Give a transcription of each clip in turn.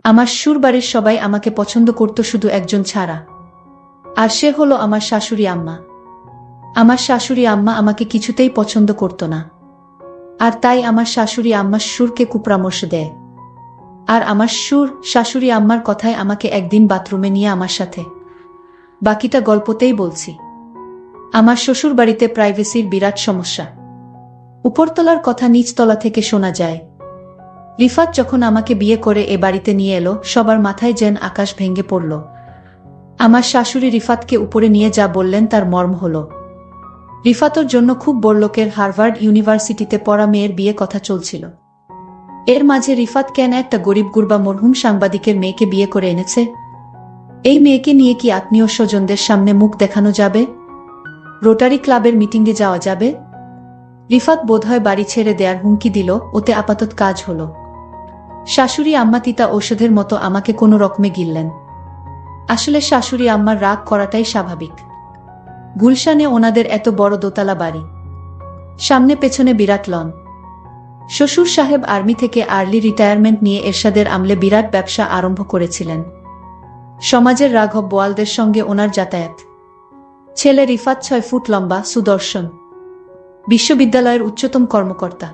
আমার শ্বশুর বাড়ির সবাই আমাকে পছন্দ করত শুধু একজন ছাড়া, আর সে হলো আমার শাশুড়ি আম্মা। আমার শাশুড়ি আম্মা আমাকে কিছুতেই পছন্দ করত না, আর তাই আমার শাশুড়ি আম্মা শ্বশুরকে কুপরামর্শ দেয়। আর আমার শ্বশুর শাশুড়ি আম্মার কথায় আমাকে একদিন বাথরুমে নিয়ে আমার সাথে, বাকিটা গল্পতেই বলছি। আমার শ্বশুর বাড়িতে প্রাইভেসির বিরাট সমস্যা। উপরতলার কথা নিচতলা থেকে শোনা যায়। রিফাত যখন আমাকে বিয়ে করে এ বাড়িতে নিয়ে এলো, সবার মাথায় যেন আকাশ ভেঙে পড়ল। আমার শাশুড়ি রিফাতকে উপরে নিয়ে যা বললেন তার মর্ম হলো, রিফাতর জন্য খুব বড়লোকের হার্ভার্ড ইউনিভার্সিটিতে পড়া মেয়ের বিয়ে কথা চলছিল। এর মাঝে রিফাত কেন একটা গরিব গুরবা মরহুম সাংবাদিকের মেয়েকে বিয়ে করে এনেছে? এই মেয়েকে নিয়ে কি আত্মীয় স্বজনদের সামনে মুখ দেখানো যাবে? রোটারি ক্লাবের মিটিংয়ে যাওয়া যাবে? রিফাত বোধহয় বাড়ি ছেড়ে দেয়ার হুমকি দিল, ওতে আপাতত কাজ হলো। শাশুড়ি আম্মা তিতা ঔষধের মতো আমাকে কোনো রকমে গিললেন। আসলে শাশুড়ি আম্মার রাগ করাটাই স্বাভাবিক। গুলশানে ওনাদের এত বড় দোতলা বাড়ি, সামনে পেছনে বিরাট লন। শ্বশুর সাহেব আর্মি থেকে আর্লি রিটায়ারমেন্ট নিয়ে এরশাদের আমলে বিরাট ব্যবসা আরম্ভ করেছিলেন। সমাজের রাঘব বোয়ালদের সঙ্গে ওনার যাতায়াত। ছেলে রিফাত 6 ফুট লম্বা, সুদর্শন, বিশ্ববিদ্যালয়ের উচ্চতম কর্মকর্তা।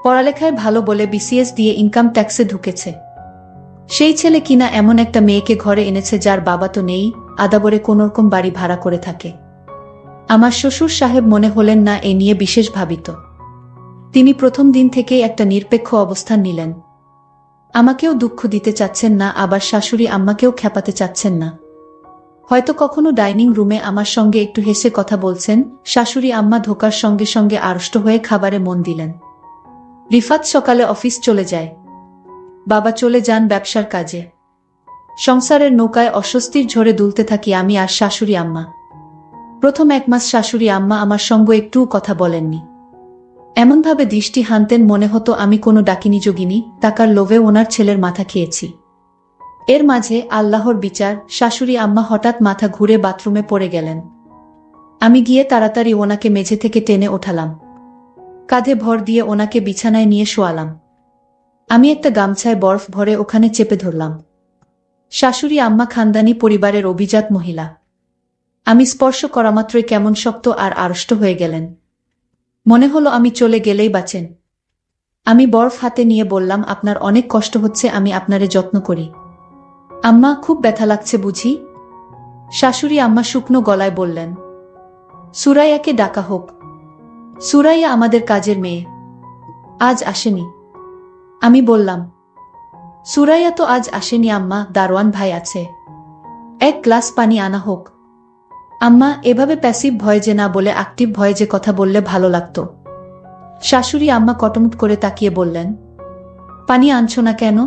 পড়ালেখায় ভালো বলে বিসিএস দিয়ে ইনকাম ট্যাক্সে ঢুকেছে। সেই ছেলে কিনা এমন একটা মেয়েকে ঘরে এনেছে যার বাবা তো নেই, আদাবরে কোনোরকম বাড়ি ভাড়া করে থাকে। আমার শ্বশুর সাহেব মনে হলেন না এ নিয়ে বিশেষ ভাবিত। তিনি প্রথম দিন থেকেই একটা নিরপেক্ষ অবস্থান নিলেন। আমাকেও দুঃখ দিতে চাচ্ছেন না, আবার শাশুড়ি আম্মাকেও খেপাতে চাচ্ছেন না। হয়তো কখনো ডাইনিং রুমে আমার সঙ্গে একটু হেসে কথা বলছেন। শাশুড়ি আম্মা ঢোকার সঙ্গে সঙ্গে আড়ষ্ট হয়ে খাবারে মন দিলেন। রিফাত সকালে অফিস চলে যায়, বাবা চলে যান ব্যবসার কাজে। সংসারের নৌকায় অস্বস্তির ঝড়ে দুলতে থাকি আমি আর শাশুড়ি আম্মা। প্রথম 1 মাস শাশুড়ি আম্মা আমার সঙ্গে একটুও কথা বলেননি। এমনভাবে দৃষ্টি হানতেন মনে হতো আমি কোনো ডাকিনী যোগিনী, টাকার লোভে ওনার ছেলের মাথা খেয়েছি। এর মাঝে আল্লাহর বিচার, শাশুড়ি আম্মা হঠাৎ মাথা ঘুরে বাথরুমে পড়ে গেলেন। আমি গিয়ে তাড়াতাড়ি ওনাকে মেঝে থেকে টেনে ওঠালাম, কাঁধে ভর দিয়ে ওনাকে বিছানায় নিয়ে শোয়ালাম। আমি একটা গামছায় বরফ ভরে ওখানে চেপে ধরলাম। শাশুড়ি আম্মা খানদানি পরিবারের অভিজাত মহিলা। আমি স্পর্শ করামাত্রই কেমন শক্ত আর আড়ষ্ট হয়ে গেলেন। মনে হলো আমি চলে গেলেই বাঁচেন। আমি বরফ হাতে নিয়ে বললাম, আপনার অনেক কষ্ট হচ্ছে, আমি আপনারে যত্ন করি। আম্মা, খুব ব্যথা লাগছে বুঝি? শাশুড়ি আম্মা শুকনো গলায় বললেন, সুরাইয়াকে ডাকা হোক। সুরাইয়া আমাদের কাজের মেয়ে, আজ আসেনি। আমি বললাম, সুরাইয়া তো আজ আসেনি আম্মা, দারোয়ান ভাই আছে। 1 গ্লাস পানি আনা হোক। আম্মা, এভাবে প্যাসিভ ভয়েজে না বলে অ্যাক্টিভ ভয়েজে কথা বললে ভালো লাগতো। শাশুড়ি আম্মা কটমট করে তাকিয়ে বললেন, পানি আনছো না কেন?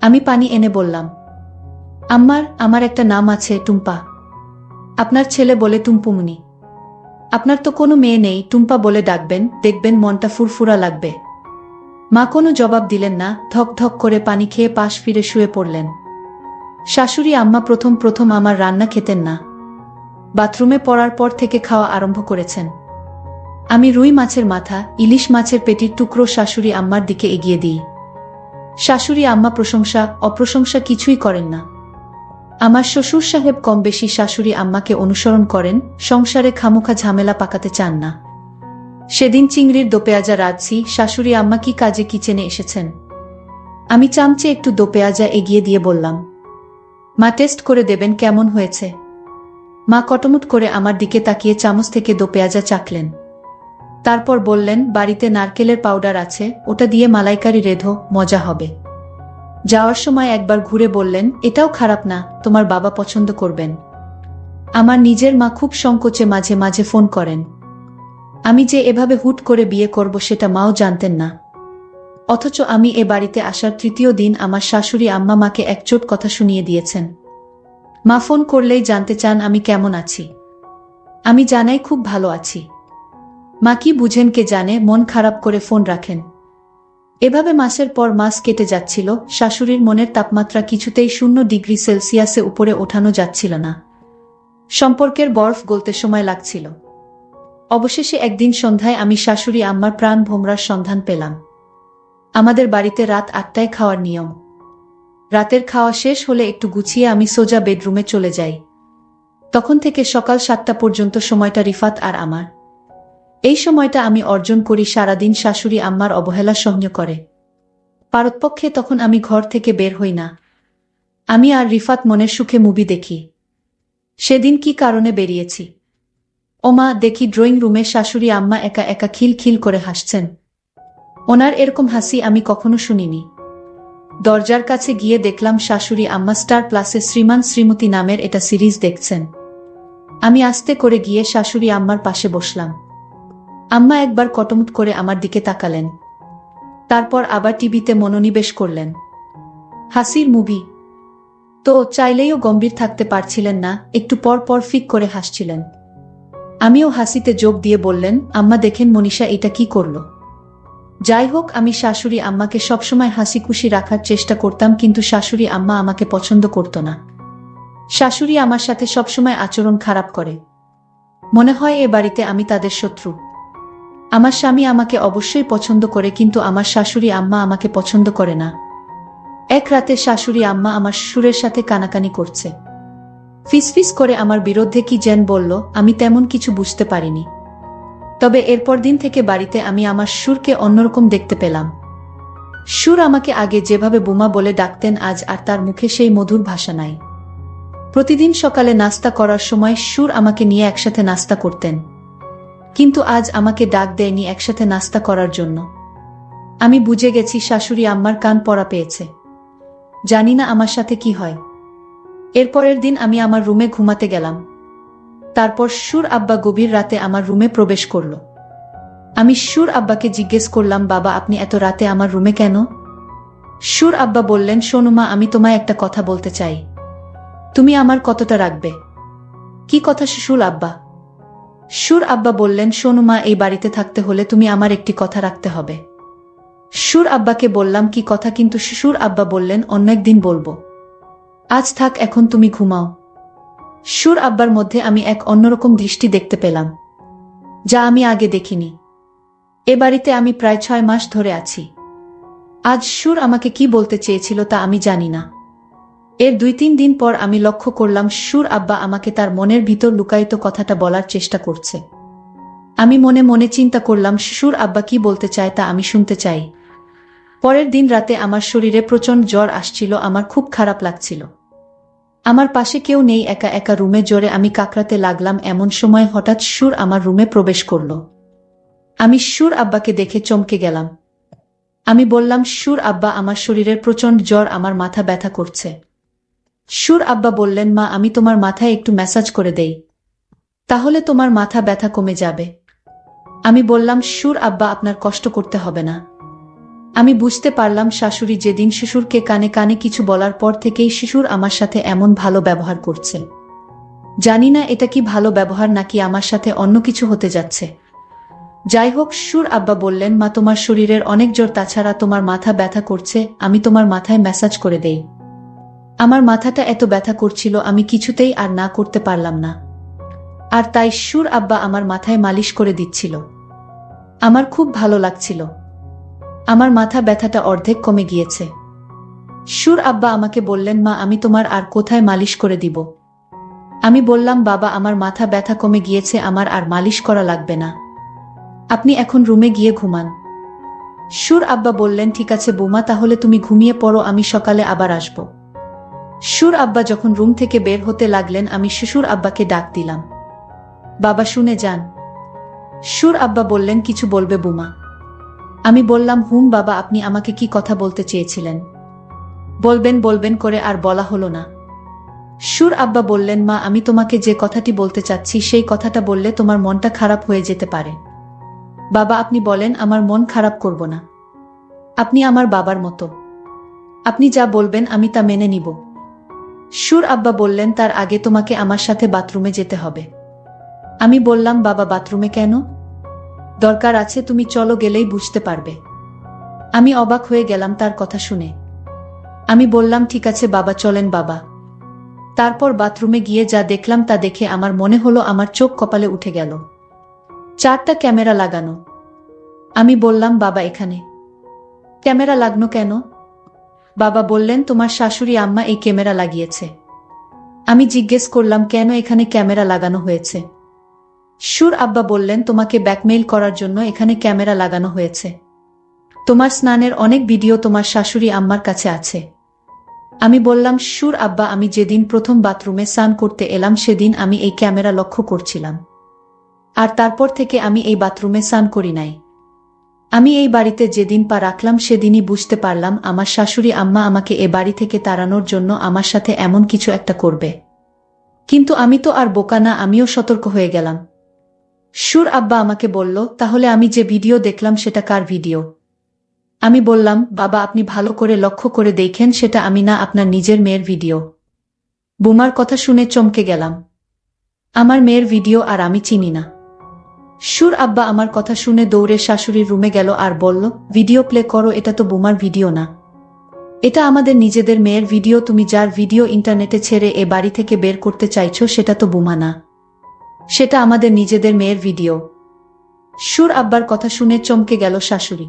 আমি পানি এনে বললাম, আমার একটা নাম আছে, টুম্পা। আপনার ছেলে বলে টুম্পুমনি। আপনার তো কোনো মেয়ে নেই, টুম্পা বলে ডাকবেন, দেখবেন মনটা ফুরফুরা লাগবে। মা কোনো জবাব দিলেন না, ধক ধক করে পানি খেয়ে পাশ ফিরে শুয়ে পড়লেন। শাশুড়ি আম্মা প্রথম আমার রান্না খেতেন না। বাথরুমে পড়ার পর থেকে খাওয়া আরম্ভ করেছেন। আমি রুই মাছের মাথা, ইলিশ মাছের পেটির টুকরো শাশুড়ি আম্মার দিকে এগিয়ে দিই। শাশুড়ি আম্মা প্রশংসা অপ্রশংসা কিছুই করেন না। আমার শ্বশুর সাহেব কম বেশি শাশুড়ি আম্মাকে অনুসরণ করেন, সংসারে খামোখা ঝামেলা পাকাতে চান না। সেদিন চিংড়ির দোপেঁয়াজা রাঁধছি, শাশুড়ি আম্মা কি কাজে কিচেনে এসেছেন। আমি চামচে একটু দোপেঁয়াজা এগিয়ে দিয়ে বললাম, মা টেস্ট করে দেবেন কেমন হয়েছে। মা কটমট করে আমার দিকে তাকিয়ে চামচ থেকে দোপেঁয়াজা চাখলেন। তারপর বললেন, বাড়িতে নারকেলের পাউডার আছে, ওটা দিয়ে মালাইকারি রেঁধো, মজা হবে। যাওয়ার সময় একবার ঘুরে বললেন, এটাও খারাপ না, তোমার বাবা পছন্দ করবেন। আমার নিজের মা খুব সংকোচে মাঝে মাঝে ফোন করেন। আমি যে এভাবে হুট করে বিয়ে করব সেটা মাও জানতেন না। অথচ আমি এ বাড়িতে আসার 3য় দিন আমার শাশুড়ি আম্মা মাকে একচোট কথা শুনিয়ে দিয়েছেন। মা ফোন করলেই জানতে চান আমি কেমন আছি। আমি জানাই খুব ভালো আছি। মা কি বুঝেন কে জানে, মন খারাপ করে ফোন রাখেন। এভাবে মাসের পর মাস কেটে যাচ্ছিল। শাশুড়ির মনের তাপমাত্রা কিছুতেই 0 ডিগ্রি সেলসিয়াসে উপরে ওঠানো যাচ্ছিল না। সম্পর্কের বরফ গলতে সময় লাগছিল। অবশেষে একদিন সন্ধ্যায় আমি শাশুড়ি আম্মার প্রাণ ভোমরার সন্ধান পেলাম। আমাদের বাড়িতে রাত 8টায় খাওয়ার নিয়ম। রাতের খাওয়া শেষ হলে একটু গুছিয়ে আমি সোজা বেডরুমে চলে যাই। তখন থেকে সকাল 7টা পর্যন্ত সময়টা রিফাত আর আমার। এই সময়টা আমি অর্জন করি সারাদিন শাশুড়ি আম্মার অবহেলা সহ্য করে। পারতপক্ষে তখন আমি ঘর থেকে বের হই না। আমি আর রিফাত মনের সুখে মুভি দেখি। সেদিন কি কারণে বেরিয়েছি? ওমা, দেখি ড্রয়িং রুমে শাশুড়ি আম্মা একা একা খিলখিল করে হাসছেন। ওনার এরকম হাসি আমি কখনো শুনিনি। দরজার কাছে গিয়ে দেখলাম শাশুড়ি আম্মা স্টার প্লাসে শ্রীমান শ্রীমতী নামের এটা সিরিজ দেখছেন। আমি আস্তে করে গিয়ে শাশুড়ি আম্মার পাশে বসলাম। আম্মা একবার কটমট করে আমার দিকে তাকালেন। তারপর আবার টিভিতে মনোনিবেশ করলেন। হাসির মুভি তো চাইলেও গম্ভীর থাকতে পারছিলেন না, একটু পর পর ফিক করে হাসছিলেন। আমিও হাসিতে যোগ দিয়ে বললেন, আম্মা দেখেন মনীষা এটা কি করল। যাই হোক, আমি শাশুড়ি আম্মাকে সবসময় হাসি খুশি রাখার চেষ্টা করতাম, কিন্তু শাশুড়ি আম্মা আমাকে পছন্দ করত না। শাশুড়ি আমার সাথে সবসময় আচরণ খারাপ করে। মনে হয় এ বাড়িতে আমি তাদের শত্রু। আমার স্বামী আমাকে অবশ্যই পছন্দ করে, কিন্তু আমার শাশুড়ি আম্মা আমাকে পছন্দ করে না। এক রাতে শাশুড়ি আম্মা আমার শ্বশুরের সাথে কানাকানি করছে। ফিসফিস করে আমার বিরুদ্ধে কি যেন বলল, আমি তেমন কিছু বুঝতে পারিনি। তবে এরপর দিন থেকে বাড়িতে আমি আমার শ্বশুরকে অন্যরকম দেখতে পেলাম। শ্বশুর আমাকে আগে যেভাবে বোমা বলে ডাকতেন, আজ আর তার মুখে সেই মধুর ভাষা নাই। প্রতিদিন সকালে নাস্তা করার সময় শ্বশুর আমাকে নিয়ে একসাথে নাস্তা করতেন, কিন্তু আজ আমাকে ডাক দেয়নি একসাথে নাস্তা করার জন্য। আমি বুঝে গেছি শাশুড়ি আম্মার কান পড়া পেয়েছে। জানি না আমার সাথে কি হয়। এরপরের দিন আমি আমার রুমে ঘুমাতে গেলাম। তারপর শ্বশুর আব্বা গভীর রাতে আমার রুমে প্রবেশ করল। আমি শ্বশুর আব্বাকে জিজ্ঞেস করলাম, বাবা আপনি এত রাতে আমার রুমে কেন? শ্বশুর আব্বা বললেন, শোনো মা, আমি তোমায় একটা কথা বলতে চাই। তুমি আমার কতটা রাখবে? কি কথা শ্বশুর আব্বা? শ্বশুর আব্বা বললেন, শোনো মা, এই বাড়িতে থাকতে হলে তুমি আমার একটি কথা রাখতে হবে। শ্বশুর আব্বাকে বললাম, কি কথা? কিন্তু শ্বশুর আব্বা বললেন, অন্য একদিন বলবো, আজ থাক, এখন তুমি ঘুমাও। শ্বশুর আব্বার মধ্যে আমি এক অন্যরকম দৃষ্টি দেখতে পেলাম, যা আমি আগে দেখিনি। এ বাড়িতে আমি প্রায় 6 মাস ধরে আছি। আজ শ্বশুর আমাকে কি বলতে চেয়েছিল তা আমি জানি না। এর 2-3 দিন পর আমি লক্ষ্য করলাম শ্বশুর আব্বা আমাকে তার মনের ভিতর লুকায়িত কথাটা বলার চেষ্টা করছে। আমি মনে মনে চিন্তা করলাম, শ্বশুর আব্বা কি বলতে চায় তা আমি শুনতে চাই। পরের দিন রাতে আমার শরীরে প্রচণ্ড জ্বর আসছিল, আমার খুব খারাপ লাগছিল। আমার পাশে কেউ নেই, একা একা রুমে জোরে আমি কাকড়াতে লাগলাম। এমন সময় হঠাৎ শ্বশুর আমার রুমে প্রবেশ করল। আমি শ্বশুর আব্বাকে দেখে চমকে গেলাম। আমি বললাম, শ্বশুর আব্বা, আমার শরীরের প্রচণ্ড জ্বর, আমার মাথা ব্যথা করছে। শ্বশুর আব্বা বললেন, মা, আমি তোমার মাথায় একটু ম্যাসাজ করে দেই, তাহলে তোমার মাথা ব্যথা কমে যাবে। আমি বললাম, শ্বশুর আব্বা, আপনার কষ্ট করতে হবে না। আমি বুঝতে পারলাম শাশুড়ি যেদিন শ্বশুরকে কানে কানে কিছু বলার পর থেকেই শ্বশুর আমার সাথে এমন ভালো ব্যবহার করছে। জানি না এটা কি ভালো ব্যবহার নাকি আমার সাথে অন্য কিছু হতে যাচ্ছে। যাই হোক, শ্বশুর আব্বা বললেন, মা, তোমার শরীরের অনেক জ্বর, তাছাড়া তোমার মাথা ব্যথা করছে, আমি তোমার মাথায় ম্যাসাজ করে দেই। আমার মাথাটা এত ব্যথা করছিল, আমি কিছুতেই আর না করতে পারলাম না। আর তাই শ্বশুর আব্বা আমার মাথায় মালিশ করে দিচ্ছিল। আমার খুব ভালো লাগছিল। আমার মাথা ব্যথাটা অর্ধেক কমে গিয়েছে। শ্বশুর আব্বা আমাকে বললেন, মা, আমি তোমার আর কোথায় মালিশ করে দিব? আমি বললাম, বাবা, আমার মাথা ব্যথা কমে গিয়েছে, আমার আর মালিশ করা লাগবে না। আপনি এখন রুমে গিয়ে ঘুমান। শ্বশুর আব্বা বললেন, ঠিক আছে বৌমা, তাহলে তুমি ঘুমিয়ে পড়ো, আমি সকালে আবার আসব। শ্বশুর আব্বা যখন রুম থেকে বের হতে লাগলেন, আমি শ্বশুর আব্বাকে ডাক দিলাম, বাবা শুনে যান। শ্বশুর আব্বা বললেন, কিছু বলবে বৌমা? আমি বললাম, হুম বাবা, আপনি আমাকে কি কথা বলতে চেয়েছিলেন? বলবেন বলবেন করে আর বলা হলো না। শ্বশুর আব্বা বললেন, মা, আমি তোমাকে যে কথাটি বলতে চাচ্ছি সেই কথাটা বললে তোমার মনটা খারাপ হয়ে যেতে পারে। বাবা আপনি বলেন, আমার মন খারাপ করব না। আপনি আমার বাবার মতো, আপনি যা বলবেন আমি তা মেনে নিব। শ্বশুর আব্বা বললেন, তার আগে তোমাকে আমার সাথে বাথরুমে যেতে হবে। আমি বললাম, বাবা বাথরুমে কেন? দরকার আছে, তুমি চলো, গেলেই বুঝতে পারবে। আমি অবাক হয়ে গেলাম তার কথা শুনে। আমি বললাম, ঠিক আছে বাবা, চলেন বাবা। তারপর বাথরুমে গিয়ে যা দেখলাম তা দেখে আমার মনে হলো আমার চোখ কপালে উঠে গেল। 4টা ক্যামেরা লাগানো। আমি বললাম, বাবা এখানে ক্যামেরা লাগনো কেন? বাবা বললেন তোমার শাশুড়ি আম্মা এই ক্যামেরা লাগিয়েছে। আমি জিজ্ঞেস করলাম কেন এখানে ক্যামেরা লাগানো হয়েছে। সুর আব্বা বললেন তোমাকে ব্ল্যাকমেইল করার জন্য এখানে ক্যামেরা লাগানো হয়েছে। তোমার স্নানের অনেক ভিডিও তোমার শাশুড়ি আম্মার কাছে আছে। আমি বললাম সুর আব্বা আমি যেদিন প্রথম বাথরুমে স্নান করতে এলাম সেদিন আমি এই ক্যামেরা লক্ষ্য করছিলাম, আর তারপর থেকে আমি এই বাথরুমে স্নান করি নাই। আমি এই বাড়িতে যেদিন পা রাখলাম সেদিনই বুঝতে পারলাম আমার শাশুড়ি আম্মা আমাকে এ বাড়ি থেকে তাড়ানোর জন্য আমার সাথে এমন কিছু একটা করবে। কিন্তু আমি তো আর বোকা না, আমিও সতর্ক হয়ে গেলাম। সুর আব্বা আমাকে বলল তাহলে আমি যে ভিডিও দেখলাম সেটা কার ভিডিও? আমি বললাম বাবা আপনি ভালো করে লক্ষ্য করে দেখেন সেটা আমি না, আপনার নিজের মেয়ের ভিডিও। বুমার কথা শুনে চমকে গেলাম। আমার মেয়ের ভিডিও আর আমি চিনি না। সুর আব্বা আমার কথা শুনে দৌড়ে শাশুড়ির রুমে গেল আর বলল ভিডিও প্লে করো, এটা তো বুমার ভিডিও না, এটা আমাদের নিজেদের মেয়ের ভিডিও। তুমি যার ভিডিও ইন্টারনেটে ছেড়ে এ বাড়ি থেকে বের করতে চাইছো সেটা তো বুমা না, সেটা আমাদের নিজেদের মেয়ের ভিডিও। সুর আব্বার কথা শুনে চমকে গেল শাশুড়ি।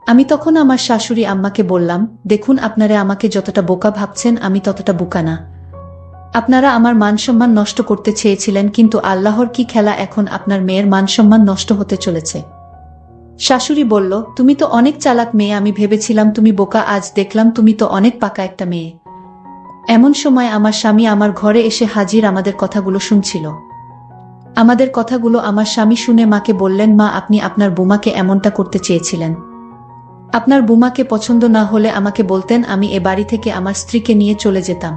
আমি তখন আমার শাশুড়ি আম্মাকে বললাম দেখুন আপনারা আমাকে যতটা বোকা ভাবছেন আমি ততটা বোকা না। আপনারা আমার মানসম্মান নষ্ট করতে চেয়েছিলেন, কিন্তু আল্লাহর কি খেলা, এখন আপনার মেয়ের মানসম্মান নষ্ট হতে চলেছে। শাশুড়ি বলল তুমি তো অনেক চালাক মেয়ে, আমি ভেবেছিলাম তুমি বোকা, আজ দেখলাম তুমি তো অনেক পাকা একটা মেয়ে। এমন সময় আমার স্বামী আমার ঘরে এসে হাজির, আমাদের কথাগুলো শুনছিল। আমাদের কথাগুলো আমার স্বামী শুনে মাকে বললেন মা আপনি আপনার বুমাকে এমনটা করতে চেয়েছিলেন। আপনার বুমাকে পছন্দ না হলে আমাকে বলতেন, আমি এ বাড়ি থেকে আমার স্ত্রীকে নিয়ে চলে যেতাম।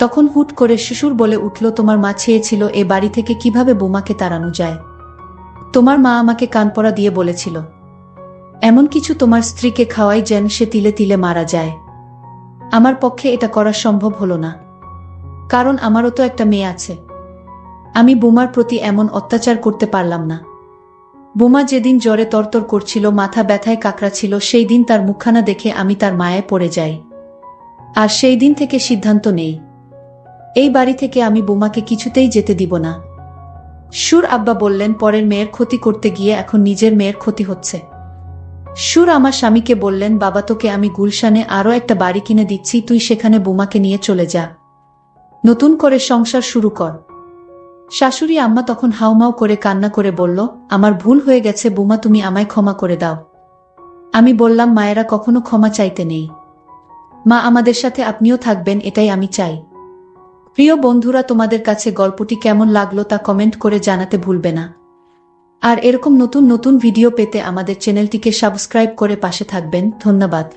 তখন হুট করে শ্বশুর বলে উঠল তোমার মা চেয়েছিল এ বাড়ি থেকে কিভাবে বুমাকে তাড়ানো যায়। তোমার মা আমাকে কানপড়া দিয়ে বলেছিল এমন কিছু তোমার স্ত্রীকে খাওয়াই যেন সে তিলে তিলে মারা যায়। আমার পক্ষে এটা করা সম্ভব হলো না, কারণ আমারও তো একটা মেয়ে আছে। আমি বুমার প্রতি এমন অত্যাচার করতে পারলাম না। বুমা যেদিন জ্বরে তরতর করছিল, মাথা ব্যথায় কাকড়াচ্ছিল, সেই দিন তার মুখখানা দেখে আমি তার মায়ায় পড়ে যাই। আর সেই দিন থেকে সিদ্ধান্ত নেই এই বাড়ি থেকে আমি বুমাকে কিছুতেই যেতে দিব না। সুর আব্বা বললেন পরের মেয়ের ক্ষতি করতে গিয়ে এখন নিজের মেয়ের ক্ষতি হচ্ছে। সুর আমার স্বামীকে বললেন বাবা তোকে আমি গুলশানে আরও একটা বাড়ি কিনে দিচ্ছি, তুই সেখানে বুমাকে নিয়ে চলে যা, নতুন করে সংসার শুরু কর। শাশুড়ি আম্মা তখন হাউমাউ করে কান্না করে বলল আমার ভুল হয়ে গেছে বুমা, তুমি আমায় ক্ষমা করে দাও। আমি বললাম মায়েরা কখনো ক্ষমা চাইতে নেই, মা আমাদের সাথে আপনিও থাকবেন এটাই আমি চাই। প্রিয় বন্ধুরা তোমাদের কাছে গল্পটি কেমন লাগলো তা কমেন্ট করে জানাতে ভুলবে না। আর এরকম নতুন নতুন ভিডিও পেতে আমাদের চ্যানেলটিকে সাবস্ক্রাইব করে পাশে থাকবেন। ধন্যবাদ।